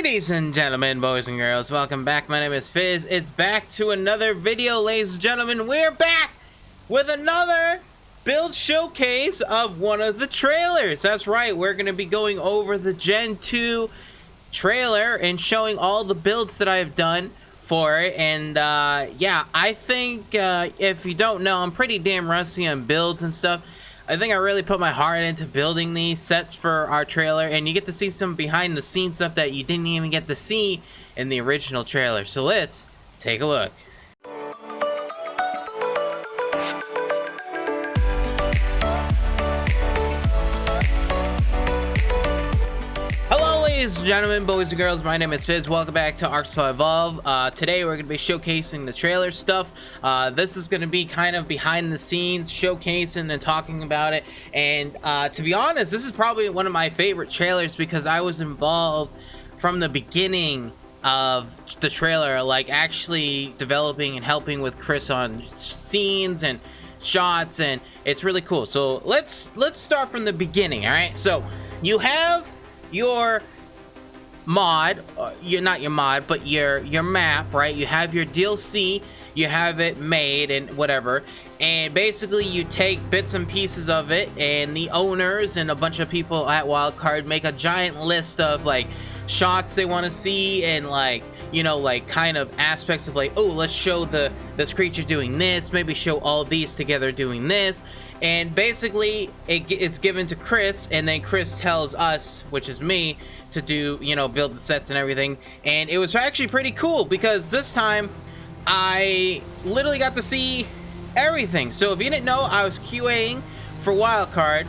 Ladies and gentlemen, boys and girls, welcome back. My name is Fizz. It's back to another video, ladies and gentlemen. We're back with another build showcase of one of the trailers. That's right, we're going to be going over the Gen 2 trailer and showing all the builds that I've done for it. And yeah, I think if you don't know, I'm pretty damn rusty on builds and stuff. I think I really put my heart into building these sets for our trailer, and you get to see some behind the scenes stuff that you didn't even get to see in the original trailer. So let's take a look. Ladies and gentlemen, boys and girls, my name is Fizz. Welcome back to ARK Evolve. Today we're going to be showcasing the trailer stuff. This is going to be kind of behind the scenes, showcasing and talking about it. And to be honest, this is probably one of my favorite trailers because I was involved from the beginning of the trailer, like actually developing and helping with Chris on scenes and shots, and it's really cool. So let's start from the beginning. All right, so you have your mod, you're not your mod, but your map, right? You have your DLC, you have it made and whatever, and basically you take bits and pieces of it, and the owners and a bunch of people at Wildcard make a giant list of like shots they want to see, and like, you know, like kind of aspects of like, oh, let's show this creature doing this, maybe show all these together doing this. And basically it's given to Chris, and then Chris tells us, which is me, to do, you know, build the sets and everything. And it was actually pretty cool because this time I literally got to see everything. So if you didn't know, I was QAing for Wildcard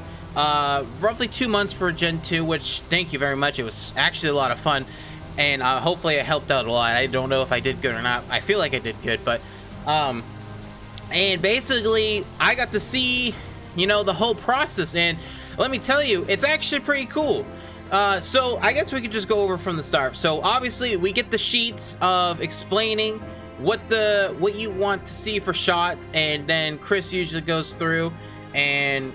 roughly 2 months for Gen 2, which thank you very much. It was actually a lot of fun, and hopefully it helped out a lot. I don't know if I did good or not. I feel like I did good, but and basically I got to see, you know, the whole process, and let me tell you, it's actually pretty cool. So I guess we could just go over from the start. So obviously we get the sheets of explaining what you want to see for shots, and then Chris usually goes through, and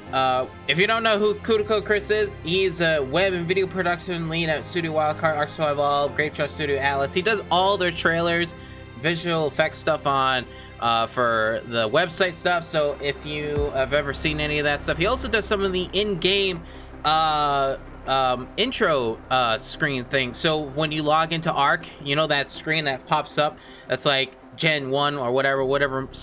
if you don't know who Kudiko Chris is, he's a web and video production lead at Studio Wildcard, ARK Evolve, Grape Trust Studio, Atlas. He does all their trailers, visual effects stuff on for the website stuff. So if you have ever seen any of that stuff, he also does some of the in-game intro screen thing. So when you log into ARK, you know that screen that pops up that's like Gen 1 or whatever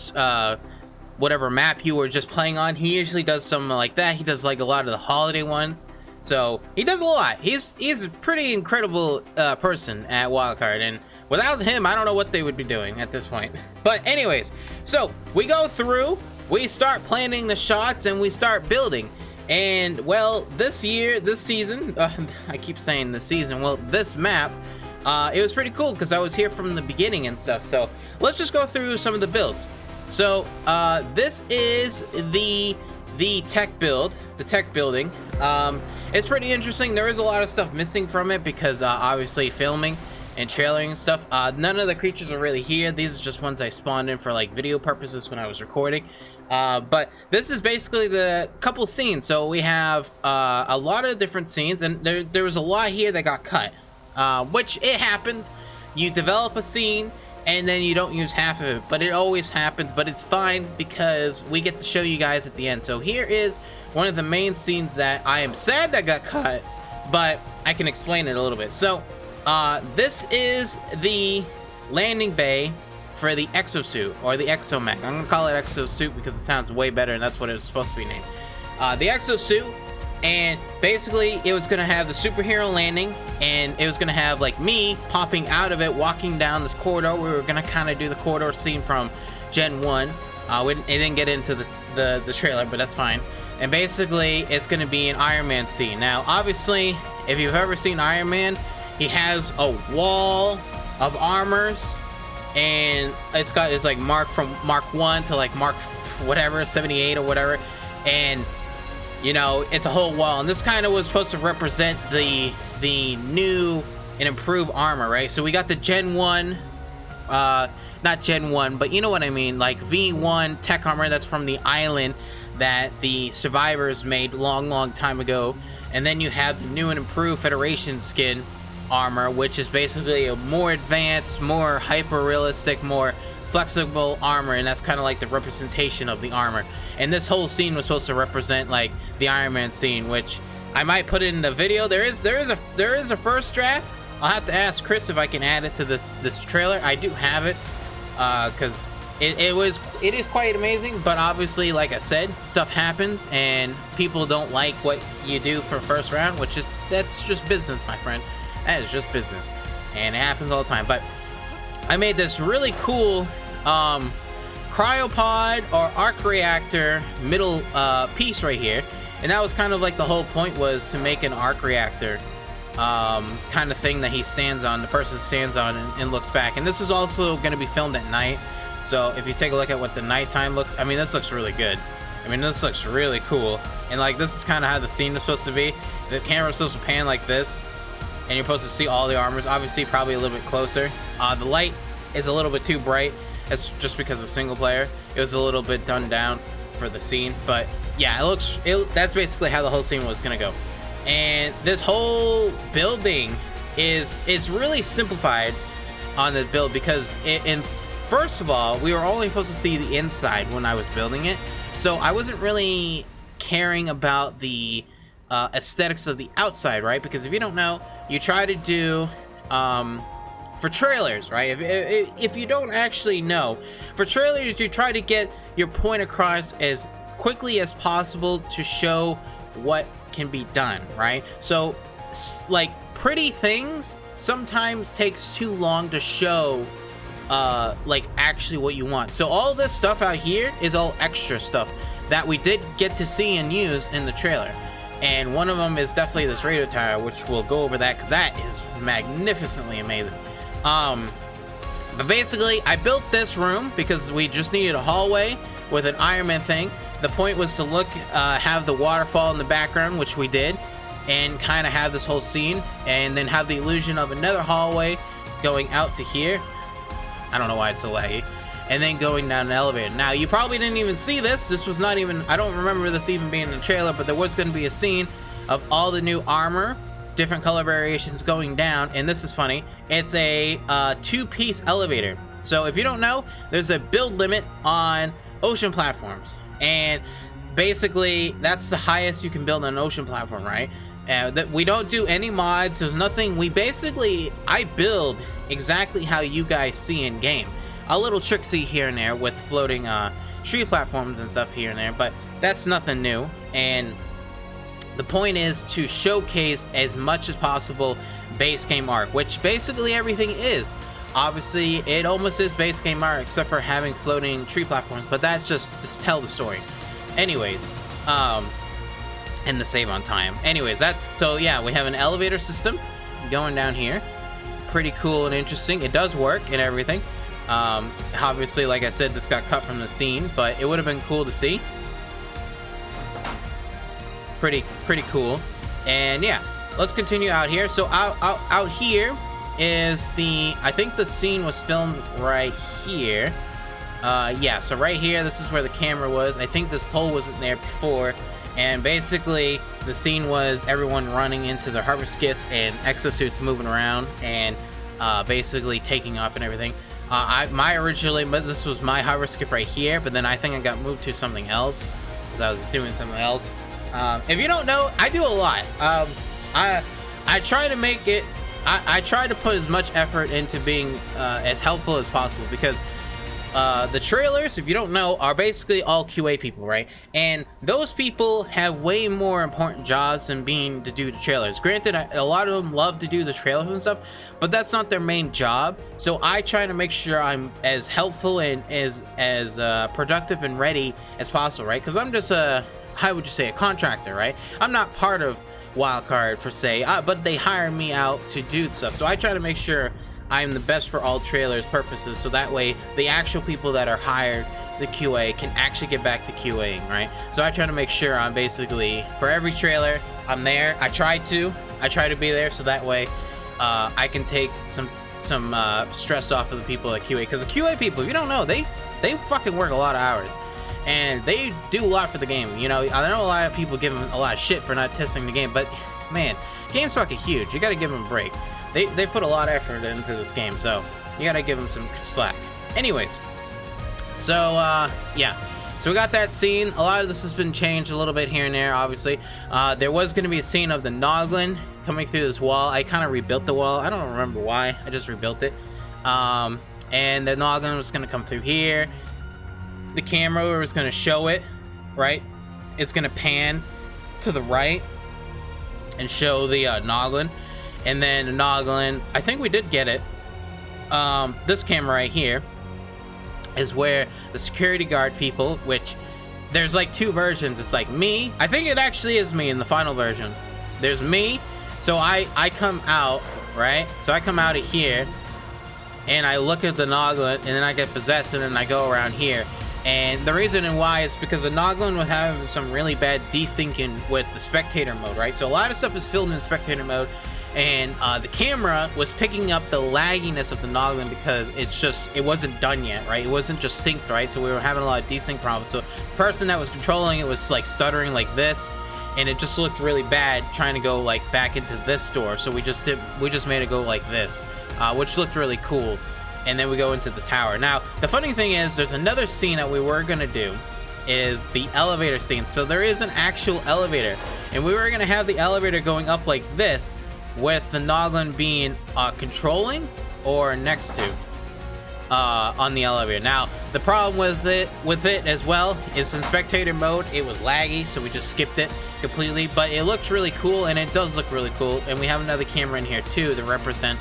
map you were just playing on. He usually does something like that. He does like a lot of the holiday ones, so he does a lot. He's a pretty incredible person at Wildcard, and without him, I don't know what they would be doing at this point. But anyways, so we go through, we start planning the shots, and we start building. And well, this season, I keep saying this season, well, this map, it was pretty cool because I was here from the beginning and stuff. So let's just go through some of the builds. So this is the tech build, the tech building. It's pretty interesting. There is a lot of stuff missing from it because obviously filming and trailing and stuff. None of the creatures are really here. These are just ones I spawned in for like video purposes when I was recording. But this is basically the couple scenes. So we have a lot of different scenes, and there was a lot here that got cut, which it happens. You develop a scene and then you don't use half of it, but it always happens. But it's fine because we get to show you guys at the end. So here is one of the main scenes that I am sad that got cut, but I can explain it a little bit. So this is the landing bay for the exosuit, or the exomech. I'm gonna call it exosuit because it sounds way better, and that's what it was supposed to be named. The exosuit, and basically it was gonna have the superhero landing, and it was gonna have like me popping out of it, walking down this corridor. We were gonna kind of do the corridor scene from Gen 1. It didn't get into the trailer, but that's fine. And basically it's gonna be an Iron Man scene. Now obviously, if you've ever seen Iron Man, he has a wall of armors, and it's like from Mark 1 to like Mark whatever 78 or whatever, and you know, it's a whole wall. And this kind of was supposed to represent the new and improved armor, right? So we got the Gen 1, not Gen 1, but you know what I mean, like V1 tech armor that's from the island that the survivors made long time ago. And then you have the new and improved Federation skin armor, which is basically a more advanced, more hyper realistic, more flexible armor, and that's kind of like the representation of the armor. And this whole scene was supposed to represent like the Iron Man scene, which I might put it in the video. There is a first draft. I'll have to ask Chris if I can add it to this trailer. I do have it because it is quite amazing, but obviously, like I said, stuff happens and people don't like what you do for first round, that's just business, my friend. That is just business, and it happens all the time. But I made this really cool cryopod or arc reactor middle piece right here, and that was kind of like the whole point, was to make an arc reactor kind of thing that he stands on, the person stands on and looks back. And this was also going to be filmed at night, so if you take a look at what the nighttime looks, I mean, this looks really good. I mean, this looks really cool, and like this is kind of how the scene is supposed to be. The camera's supposed to pan like this, and you're supposed to see all the armors, obviously probably a little bit closer. The light is a little bit too bright. That's just because of single player. It was a little bit done down for the scene, but yeah, that's basically how the whole scene was gonna go. And this whole building it's really simplified on the build, because first of all, we were only supposed to see the inside when I was building it, so I wasn't really caring about the aesthetics of the outside, right? Because if you don't know, you try to do for trailers, right? If you don't actually know, for trailers, you try to get your point across as quickly as possible to show what can be done, right? So like pretty things sometimes takes too long to show like actually what you want. So all this stuff out here is all extra stuff that we did get to see and use in the trailer. And one of them is definitely this radio tower, which we'll go over that because that is magnificently amazing. But basically, I built this room because we just needed a hallway with an Iron Man thing. The point was to have the waterfall in the background, which we did, and kind of have this whole scene, and then have the illusion of another hallway going out to here. I don't know why it's so laggy. And then going down an elevator. Now, you probably didn't even see this. This was not even, I don't remember this even being in the trailer, but there was going to be a scene of all the new armor, different color variations going down. And this is funny. It's a two-piece elevator. So if you don't know, there's a build limit on ocean platforms. And basically, that's the highest you can build on an ocean platform, right? That we don't do any mods. There's nothing. I build exactly how you guys see in game. A little tricksy here and there with floating tree platforms and stuff here and there, but that's nothing new. And the point is to showcase as much as possible base game art, which basically everything is. Obviously, it almost is base game art except for having floating tree platforms, but that's just to tell the story. Anyways, and the save on time. Anyways, so yeah, we have an elevator system going down here. Pretty cool and interesting. It does work and everything. Obviously, like I said, this got cut from the scene, but it would have been cool to see. Pretty cool. And yeah, let's continue out here. So out here is I think the scene was filmed right here. Yeah, so right here, this is where the camera was. I think this pole wasn't there before. And basically, the scene was everyone running into the harvest kits and exosuits moving around and basically taking off and everything. This was my harvest skiff right here, but then I think I got moved to something else because I was doing something else. If you don't know, I do a lot. I try to make it. I try to put as much effort into being as helpful as possible, because the trailers, if you don't know, are basically all QA people, right? And those people have way more important jobs than being to do the trailers. Granted, a lot of them love to do the trailers and stuff, but that's not their main job. So I try to make sure I'm as helpful and as productive and ready as possible, right? Because I'm just how would you say, a contractor, right? I'm not part of Wildcard for say, but they hire me out to do stuff. So I try to make sure I'm the best for all trailers purposes, so that way the actual people that are hired, the QA, can actually get back to QAing, right? So I try to make sure I'm basically, for every trailer, I'm there. I try to be there, so that way I can take some stress off of the people at QA, because the QA people, if you don't know, they fucking work a lot of hours. And they do a lot for the game. You know, I know a lot of people give them a lot of shit for not testing the game, but man, game's fucking huge. You gotta give them a break. they put a lot of effort into this game, so you gotta give them some slack. Anyways, so yeah, so we got that scene. A lot of this has been changed a little bit here and there, obviously. There was going to be a scene of the Noglin coming through this wall. I kind of rebuilt the wall. I don't remember why. I just rebuilt it. And the Noglin was going to come through here. The camera was going to show it, right? It's going to pan to the right and show the Noglin. And then the Noglin, I think we did get it. This camera right here is where the security guard people, which there's like two versions. It's like me. I think it actually is me in the final version. There's me. So I come out, right? So I come out of here and I look at the Noglin and then I get possessed and then I go around here. And the reason why is because the Noglin was having some really bad desyncing with the spectator mode, right? So a lot of stuff is filmed in spectator mode, and the camera was picking up the lagginess of the Noglin because it wasn't done yet, right? It wasn't just synced, right? So we were having a lot of desync problems. So the person that was controlling it was like stuttering like this, and it just looked really bad trying to go like back into this door. So we just made it go like this, which looked really cool. And then we go into the tower. Now, the funny thing is, there's another scene that we were gonna do, is the elevator scene. So there is an actual elevator, and we were gonna have the elevator going up like this, with the Noglin being controlling or next to on the elevator. Now, the problem with it as well is in spectator mode, it was laggy, so we just skipped it completely. But it looks really cool, and it does look really cool. And we have another camera in here too to represent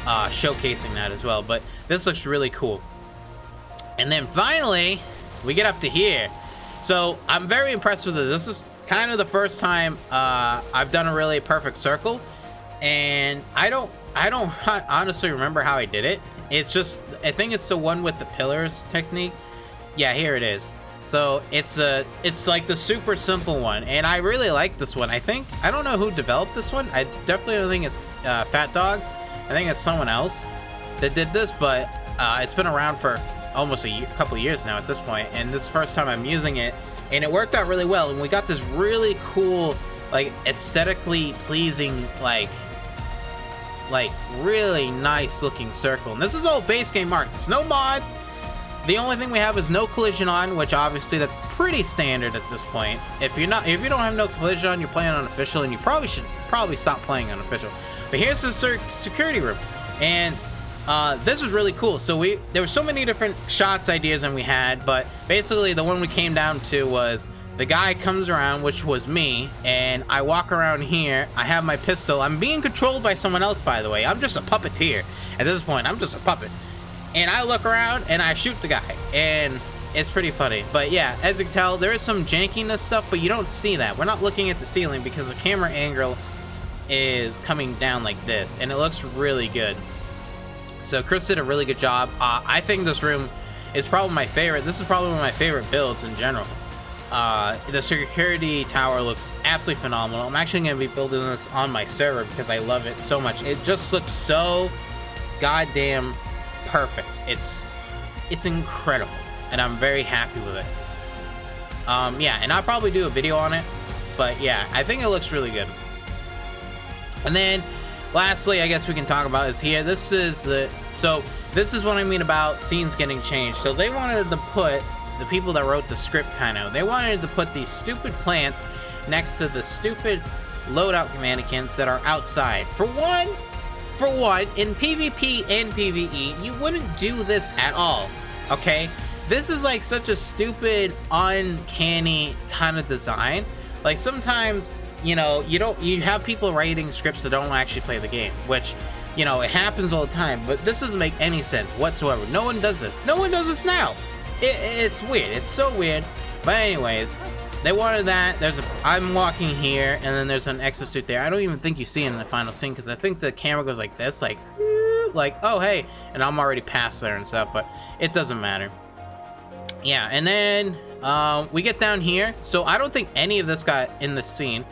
showcasing that as well. But this looks really cool. And then finally we get up to here. So I'm very impressed with it. This is kind of the first time I've done a really perfect circle, and I don't honestly remember how I did it. It's just, I think it's the one with the pillars technique. Yeah, here it is. So it's like the super simple one, and I really like this one. I don't know who developed this one. I definitely don't think it's Fat Dog. I think it's someone else that did this, but it's been around for almost a couple of years now at this point, and this is the first time I'm using it, and it worked out really well. And we got this really cool, like aesthetically pleasing, like really nice looking circle. And this is all base game ARK. There's no mods. The only thing we have is no collision on, which obviously that's pretty standard at this point. If you don't have no collision on, you're playing on official, and you probably should stop playing on official. But here's the security room, and this was really cool. So there were so many different shots ideas than we had, but basically the one we came down to was the guy comes around, which was me, and I walk around here. I have my pistol. I'm being controlled by someone else, by the way. I'm just a puppeteer at this point. I'm just a puppet, and I look around and I shoot the guy, and it's pretty funny. But yeah, as you can tell, there is some jankiness stuff, but you don't see that. We're not looking at the ceiling because the camera angle is coming down like this, and it looks really good. So Chris did a really good job. I think this room is probably my favorite. This is probably one of my favorite builds in general. The security tower looks absolutely phenomenal. I'm actually going to be building this on my server because I love it so much. It just looks so goddamn perfect. It's incredible, and I'm very happy with it. Yeah, and I'll probably do a video on it, but yeah, I think it looks really good. And then lastly, I guess we can talk about is here. This is what I mean about scenes getting changed. So they wanted to put, the people that wrote the script they wanted to put these stupid plants next to the stupid loadout mannequins that are outside. For one, in PvP and PvE, you wouldn't do this at all, okay? This is like such a stupid, uncanny kind of design. Like sometimes, you have people writing scripts that don't actually play the game, which, it happens all the time, but this doesn't make any sense whatsoever. No one does this. No one does this now. It's weird. It's so weird. But anyways, they wanted that. I'm walking here, and then there's an exosuit there. I don't even think you see it in the final scene, because I think the camera goes like this, like, oh, hey, and I'm already past there and stuff, but it doesn't matter. Yeah, and then we get down here. So I don't think any of this got in the scene.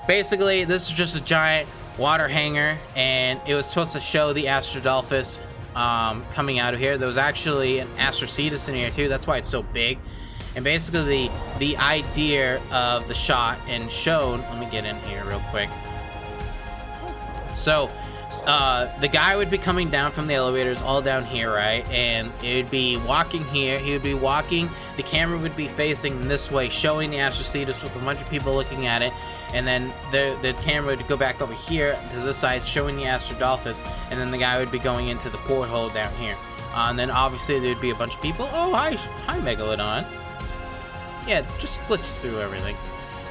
Basically, this is just a giant water hanger, and it was supposed to show the Astrodolphus coming out of here. There was actually an Astrocetus in here too. That's why it's so big. And basically the idea of the shot and shown, let me get in here real quick. So The guy would be coming down from the elevators all down here, right? And it would be walking here. He would be walking. The camera would be facing this way, showing the Astrocetus with a bunch of people looking at it. And then the camera would go back over here to this side, showing the Astrodolphus. And then the guy would be going into the porthole down here. And then obviously there'd be a bunch of people. Oh, hi Megalodon. Yeah, just glitch through everything.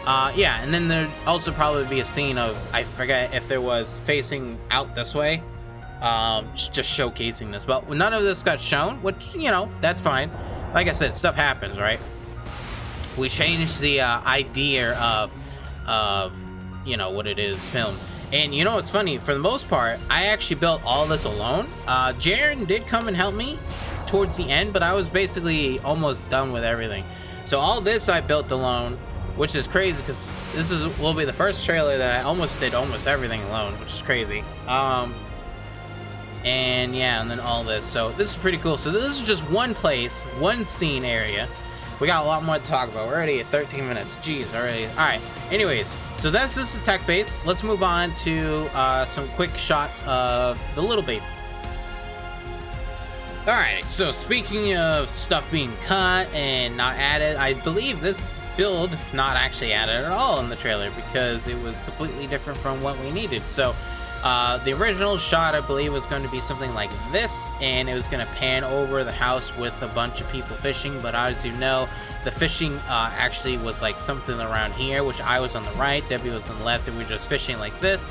Yeah, and then there'd also probably be a scene of, I forget if there was facing out this way, just showcasing this. But none of this got shown, which, you know, that's fine. Like I said, stuff happens, right? We changed the idea of, you know, what it is filmed. And you know what's funny? For the most part, I actually built all this alone. Jaren did come and help me towards the end, but I was basically almost done with everything. So all this I built alone, which is crazy because this will be the first trailer that I almost did everything alone, which is crazy. And yeah, and then all this. So this is pretty cool. So this is just one place, one scene area. We got a lot more to talk about. We're already at 13 minutes. Jeez, already. All right. Anyways, so this is the tech base. Let's move on to some quick shots of the little bases. All right. So speaking of stuff being cut and not added, I believe this build is not actually added at all in the trailer because it was completely different from what we needed. So the original shot, I believe, was going to be something like this, and it was going to pan over the house with a bunch of people fishing. But as you know, the fishing actually was like something around here, which I was on the right, Debbie was on the left, and we were just fishing like this.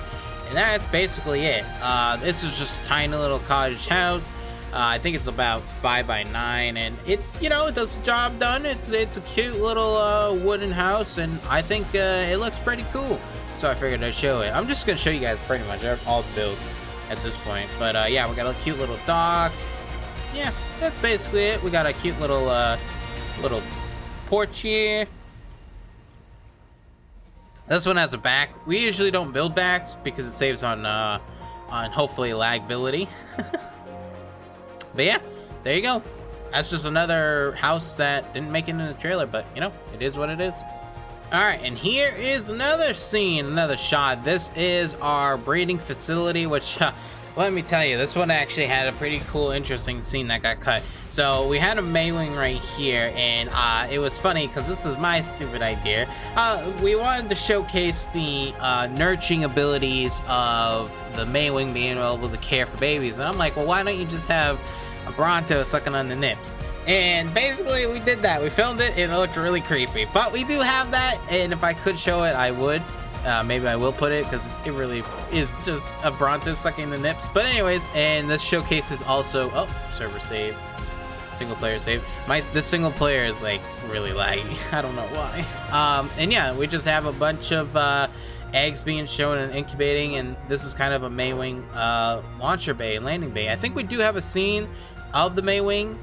And that's basically it. This is just a tiny little cottage house. I think it's about 5 by 9, and it's, you know, it does the job done. It's a cute little wooden house, and I think it looks pretty cool. So I figured I'd show it. I'm just gonna show you guys pretty much all the builds at this point. But yeah, we got a cute little dock. Yeah, that's basically it. We got a cute little little porch here. This one has a back. We usually don't build backs because it saves on hopefully lagability. But yeah, there you go. That's just another house that didn't make it in the trailer, but you know, it is what it is. All right, and here is another scene, another shot. This is our breeding facility, which let me tell you, this one actually had a pretty cool, interesting scene that got cut. So we had a Maywing right here, and it was funny because this is my stupid idea. We wanted to showcase the nurturing abilities of the Maywing being able to care for babies. And I'm like, well, why don't you just have a Bronto sucking on the nips? And basically we did that. We filmed it and it looked really creepy, but we do have that, and if I could show it, I would. Maybe I will put it because it really is just a Bronto sucking the nips. But anyways, and this showcases also, oh, server save, single player save. This single player is like really laggy. I don't know why. And yeah, we just have a bunch of eggs being shown and incubating, and this is kind of a Maywing launcher bay, landing bay. I think we do have a scene of the Maywing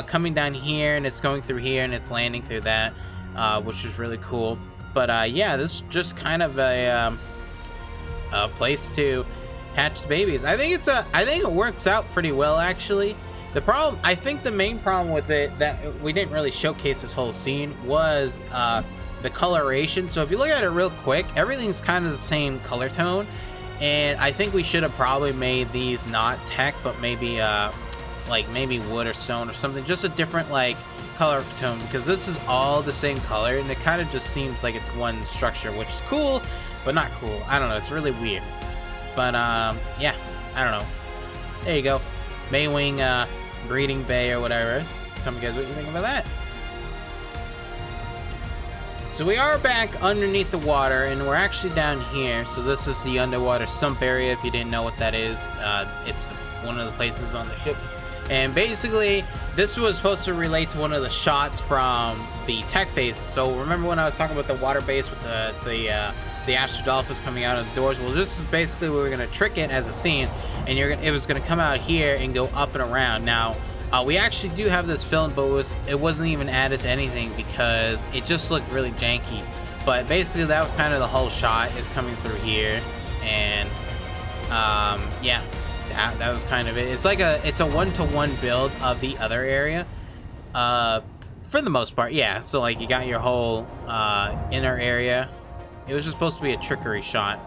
coming down here, and it's going through here, and it's landing through that, which is really cool. But yeah, this is just kind of a place to hatch the babies. I think it works out pretty well, actually. The problem, I think the main problem with it that we didn't really showcase this whole scene was the coloration. So if you look at it real quick, everything's kind of the same color tone, and I think we should have probably made these not tech, but maybe like maybe wood or stone or something, just a different like color tone, because this is all the same color and it kind of just seems like it's one structure, which is cool but not cool. I don't know, it's really weird. But yeah, I don't know. There you go, Maywing breeding bay or whatever. Tell me guys what you think about that. So we are back underneath the water, and we're actually down here. So this is the underwater sump area, if you didn't know what that is. It's one of the places on the ship. And basically, this was supposed to relate to one of the shots from the tech base. So remember when I was talking about the water base with the Astrodolphus coming out of the doors? Well, this is basically we were going to trick it as a scene, and it was going to come out here and go up and around. Now, we actually do have this filmed, but it wasn't even added to anything because it just looked really janky. But basically, that was kind of the whole shot, is coming through here, and yeah. That was kind of it. It's like it's a one-to-one build of the other area, for the most part. Yeah, so like you got your whole inner area. It was just supposed to be a trickery shot.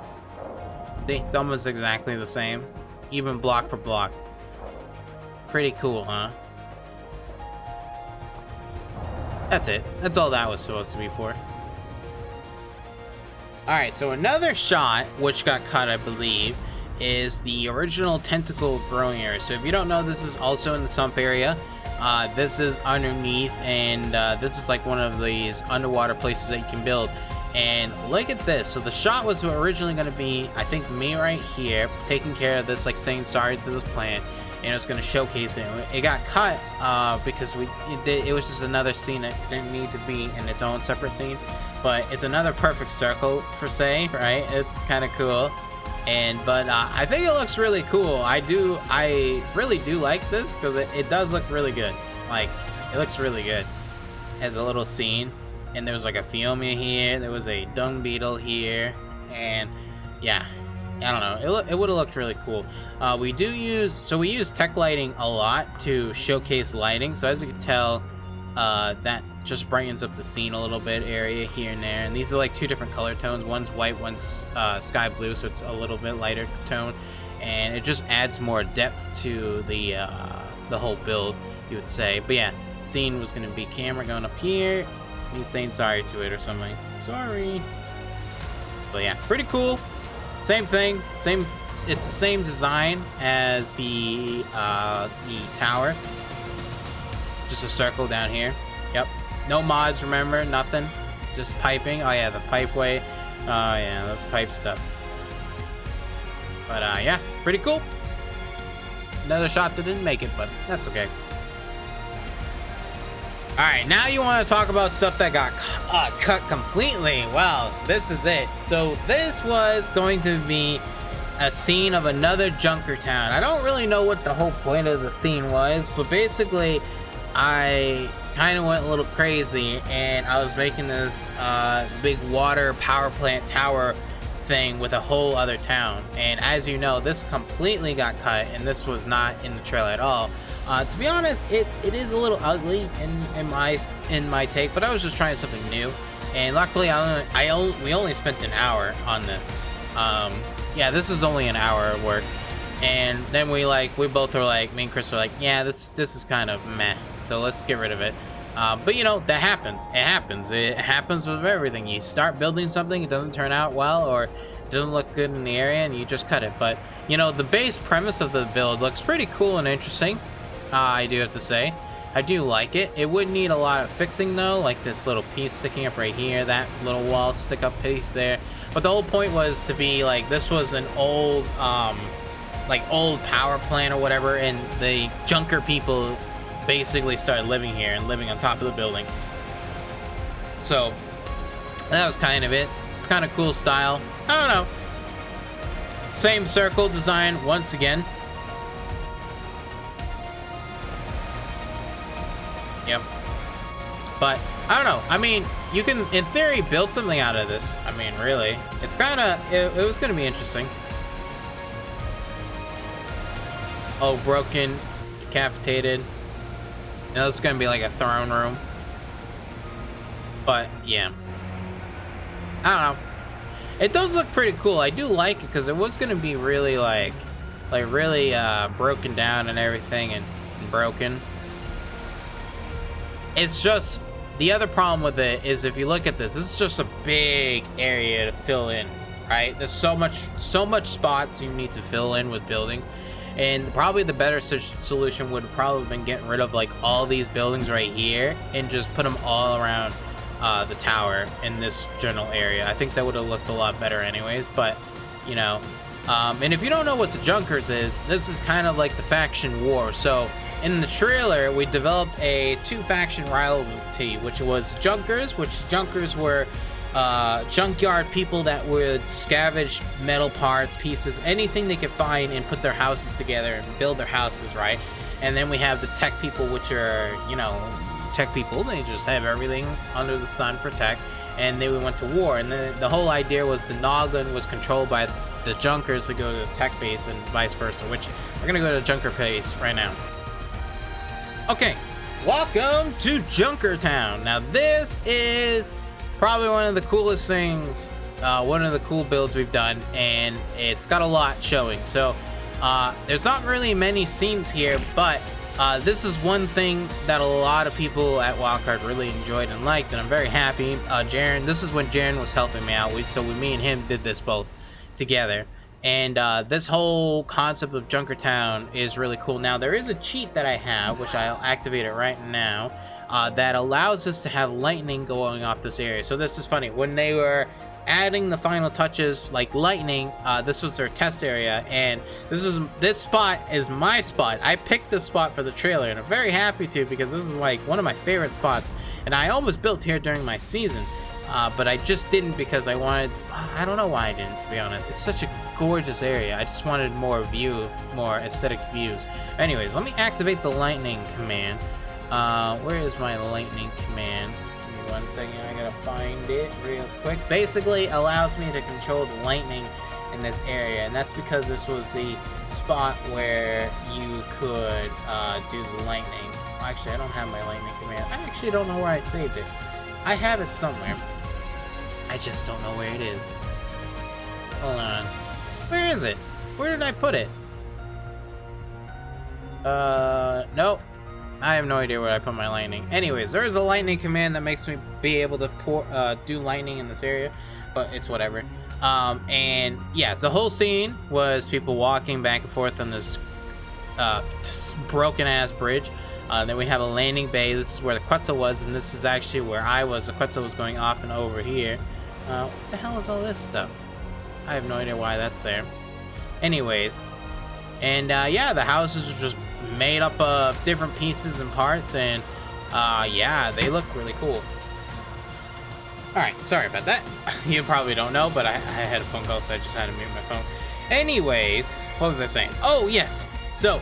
See, it's almost exactly the same, even block for block. Pretty cool, huh? That's it. That's all that was supposed to be for. Alright, so another shot, which got cut, I believe, is the original tentacle growing area. So if you don't know, this is also in the Sump area. This is underneath, and this is like one of these underwater places that you can build. And look at this. So the shot was originally going to be, I think, me right here, taking care of this, like saying sorry to this plant, and it was going to showcase it. It got cut because it was just another scene that didn't need to be in its own separate scene. But it's another perfect circle, per se, right? It's kind of cool. But I think it looks really cool. I really do like this because it does look really good. Like, it looks really good as a little scene. And there was like a Phiomia here, there was a dung beetle here, and yeah, I don't know, it would have looked really cool. We use tech lighting a lot to showcase lighting, so as you can tell, that just brightens up the scene a little bit, area here and there. And these are like two different color tones, one's white, one's sky blue, so it's a little bit lighter tone, and it just adds more depth to the whole build, you would say. But yeah, scene was going to be camera going up here, me saying sorry to it or something. Sorry. But yeah, pretty cool. Same thing. It's the same design as the tower. Just a circle down here. Yep. No mods, remember? Nothing. Just piping. Oh yeah, the pipeway. Oh yeah, that's pipe stuff. But yeah, pretty cool. Another shot that didn't make it, but that's okay. Alright, now you want to talk about stuff that got cut completely. Well, this is it. So this was going to be a scene of another junker town. I don't really know what the whole point of the scene was, but basically I kind of went a little crazy and I was making this big water power plant tower thing with a whole other town. And as you know, this completely got cut and this was not in the trailer at all. To be honest, it is a little ugly in my take, but I was just trying something new, and luckily we only spent an hour on this. Yeah, this is only an hour of work, and then we both were like, me and Chris were like, yeah, this is kind of meh, so let's get rid of it. But you know, that happens. It happens with everything. You start building something, it doesn't turn out well, or it doesn't look good in the area, and you just cut it. But you know, the base premise of the build looks pretty cool and interesting. I do have to say, I do like it. It would need a lot of fixing though, like this little piece sticking up right here, that little wall stick up piece there. But the whole point was to be like, this was an old old power plant or whatever, and the junker people basically started living here and living on top of the building. So that was kind of it. It's kind of cool style. I don't know. Same circle design once again. Yep. But I don't know. I mean, you can, in theory, build something out of this. I mean, really, it's kind of, it was going to be interesting. Oh, broken, decapitated. Now this is going to be like a throne room. But yeah, I don't know. It does look pretty cool. I do like it because it was going to be really really broken down and everything and broken. It's just, the other problem with it is, if you look at this is just a big area to fill in, right? There's so much spots you need to fill in with buildings, and probably the better solution would have probably been getting rid of like all these buildings right here and just put them all around the tower in this general area. I think that would have looked a lot better anyways. But you know, and if you don't know what the Junkers is, this is kind of like the faction war. So in the trailer, we developed a two-faction rivalry, which was Junkers, which Junkers were junkyard people that would scavenge metal parts, pieces, anything they could find and put their houses together and build their houses, right? And then we have the tech people, which are, you know, tech people. They just have everything under the sun for tech. And then we went to war. And the whole idea was the Noggin was controlled by the Junkers to go to the tech base and vice versa, which we're going to go to the Junker base right now. Okay, welcome to Junker Town. Now this is probably one of the coolest things one of the cool builds we've done, and it's got a lot showing. So there's not really many scenes here, but this is one thing that a lot of people at Wildcard really enjoyed and liked, and I'm very happy. Jaren, this is when Jaren was helping me out. Me and him did this both together. And this whole concept of Junkertown is really cool. Now, there is a cheat that I have, which I'll activate it right now, that allows us to have lightning going off this area. So this is funny. When they were adding the final touches like lightning, this was their test area, and this spot is my spot. I picked this spot for the trailer, and I'm very happy to, because this is like one of my favorite spots, and I almost built here during my season, but I just didn't because I don't know why I didn't, to be honest. It's such a gorgeous area. I just wanted more aesthetic views. Anyways, let me activate the lightning command. Where is my lightning command? 1 second, I gotta find it real quick. Basically allows me to control the lightning in this area, and that's because this was the spot where you could do the lightning. Actually, I don't have my lightning command. I actually don't know where I saved it. I have it somewhere. I just don't know where it is. Hold on. Where is it? Where did I put it? Nope. I have no idea where I put my lightning. Anyways, there is a lightning command that makes me be able to do lightning in this area, but it's whatever. And yeah, the whole scene was people walking back and forth on this broken ass bridge. Then we have a landing bay. This is where the Quetzal was, and this is actually where I was. The Quetzal was going off and over here. What the hell is all this stuff? I have no idea why that's there. Anyways, and yeah, the houses are just made up of different pieces and parts, and yeah, they look really cool. Alright, sorry about that. You probably don't know, but I had a phone call, so I just had to mute my phone. Anyways, what was I saying? Oh, yes. So,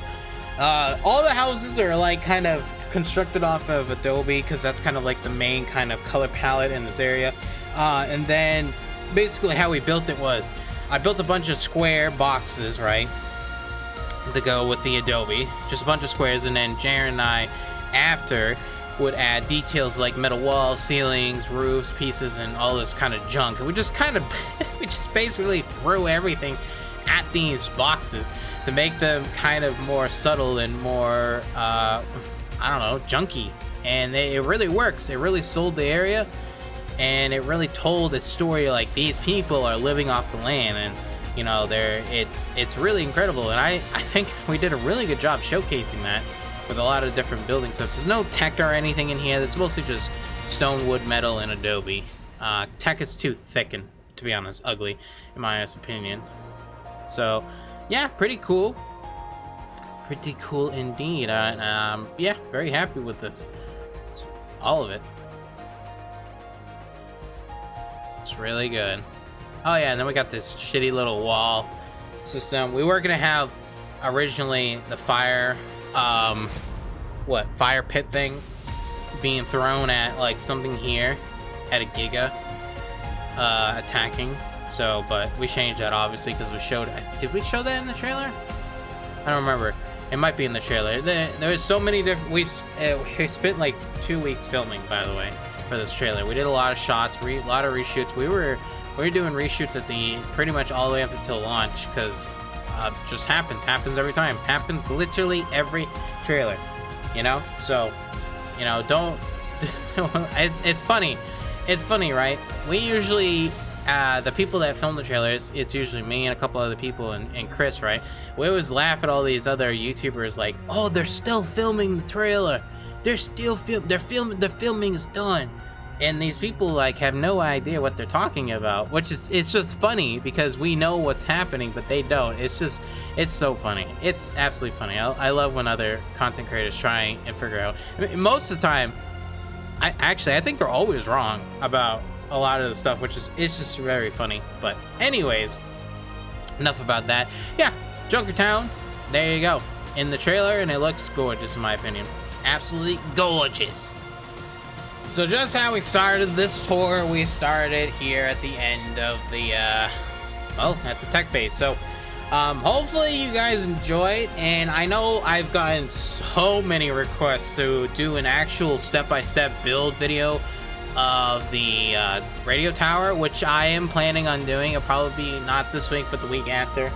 all the houses are like kind of constructed off of Adobe, because that's kind of like the main kind of color palette in this area. And then basically how we built it was, I built a bunch of square boxes, right, to go with the Adobe, just a bunch of squares, and then Jaren and I, after, would add details like metal walls, ceilings, roofs, pieces, and all this kind of junk. And we just kind of, we just basically threw everything at these boxes to make them kind of more subtle and more, I don't know, junky. And it really works. It really sold the area, and it really told a story like these people are living off the land, and you know, it's really incredible, and I think we did a really good job showcasing that with a lot of different building stuff. There's no tech or anything in here. It's mostly just stone, wood, metal, and Adobe. Tech is too thick and, to be honest, ugly, in my honest opinion. So, yeah, pretty cool. Pretty cool indeed. Yeah, very happy with this. All of it. It's really good. Oh yeah, and then we got this shitty little wall system. We were gonna have originally the fire pit things being thrown at like something here at a Giga attacking. So, but we changed that obviously because we showed. Did we show that in the trailer? I don't remember. It might be in the trailer. There was so many different. We spent like 2 weeks filming, by the way, for this trailer. We did a lot of shots, a lot of reshoots. We were doing reshoots at the pretty much all the way up until launch, because just happens every time. Happens literally every trailer, you know. So, you know, don't. It's funny. It's funny, right? We usually. The people that film the trailers, it's usually me and a couple other people and Chris, right? We always laugh at all these other YouTubers like, oh, they're still filming the trailer. They're still the filming is done. And these people like have no idea what they're talking about, which is, it's just funny because we know what's happening, but they don't. It's so funny. It's absolutely funny. I love when other content creators try and figure out. I mean, most of the time, I think they're always wrong about a lot of the stuff, which is, it's just very funny. But anyways, enough about that. Yeah, Junkertown, there you go, in the trailer, and it looks gorgeous in my opinion. Absolutely gorgeous. So just how we started this tour, we started here at the end of the well, at the tech base. So hopefully you guys enjoyed, and I know I've gotten so many requests to do an actual step-by-step build video of the radio tower, which I am planning on doing. It'll probably be not this week, but the week after.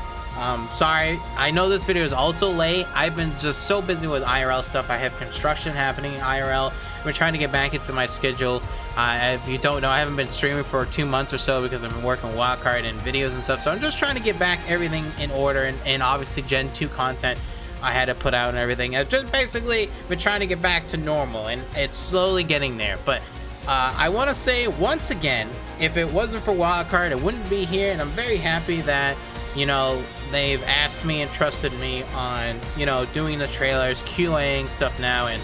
Sorry, I know this video is also late. I've been just so busy with IRL stuff. I have construction happening in IRL. We're trying to get back into my schedule. If you don't know, I haven't been streaming for 2 months or so because I've been working wildcard and videos and stuff. So I'm just trying to get back everything in order, and obviously Gen 2 content I had to put out and everything. I've just basically been trying to get back to normal, and it's slowly getting there. But I want to say once again, if it wasn't for wildcard, it wouldn't be here, and I'm very happy that, you know, they've asked me and trusted me on, you know, doing the trailers, QAing stuff now, and,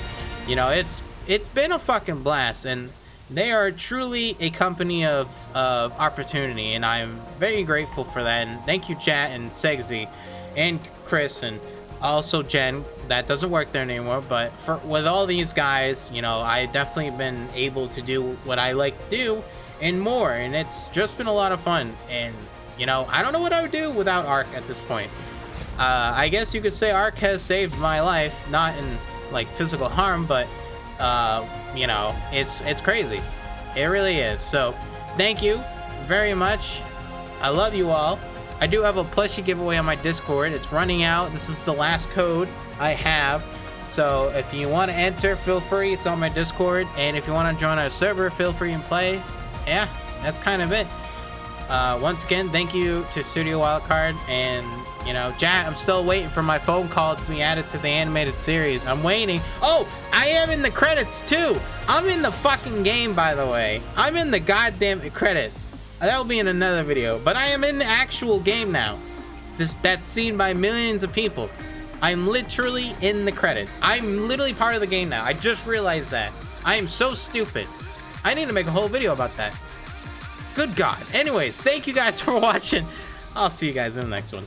you know, it's been a fucking blast, and they are truly a company of opportunity, and I'm very grateful for that. And thank you, chat, and Segsy, and Chris, and also Jen. That doesn't work there anymore, but with all these guys, you know, I definitely been able to do what I like to do and more, and it's just been a lot of fun. And, you know, I don't know what I would do without ARK at this point. I guess you could say ARK has saved my life, not in like physical harm, but you know, it's crazy. It really is. So thank you very much. I love you all. I do have a plushie giveaway on my Discord. It's running out. This is the last code I have. So if you want to enter, feel free. It's on my Discord. And if you want to join our server, feel free and play. Yeah, that's kind of it. Once again, thank you to Studio Wildcard. And, you know, chat, I'm still waiting for my phone call to be added to the animated series. I'm waiting. Oh, I am in the credits too. I'm in the fucking game, by the way. I'm in the goddamn credits. That'll be in another video, but I am in the actual game now. That's seen by millions of people. I'm literally in the credits. I'm literally part of the game now. I just realized that. I am so stupid. I need to make a whole video about that. Good God. Anyways, thank you guys for watching. I'll see you guys in the next one.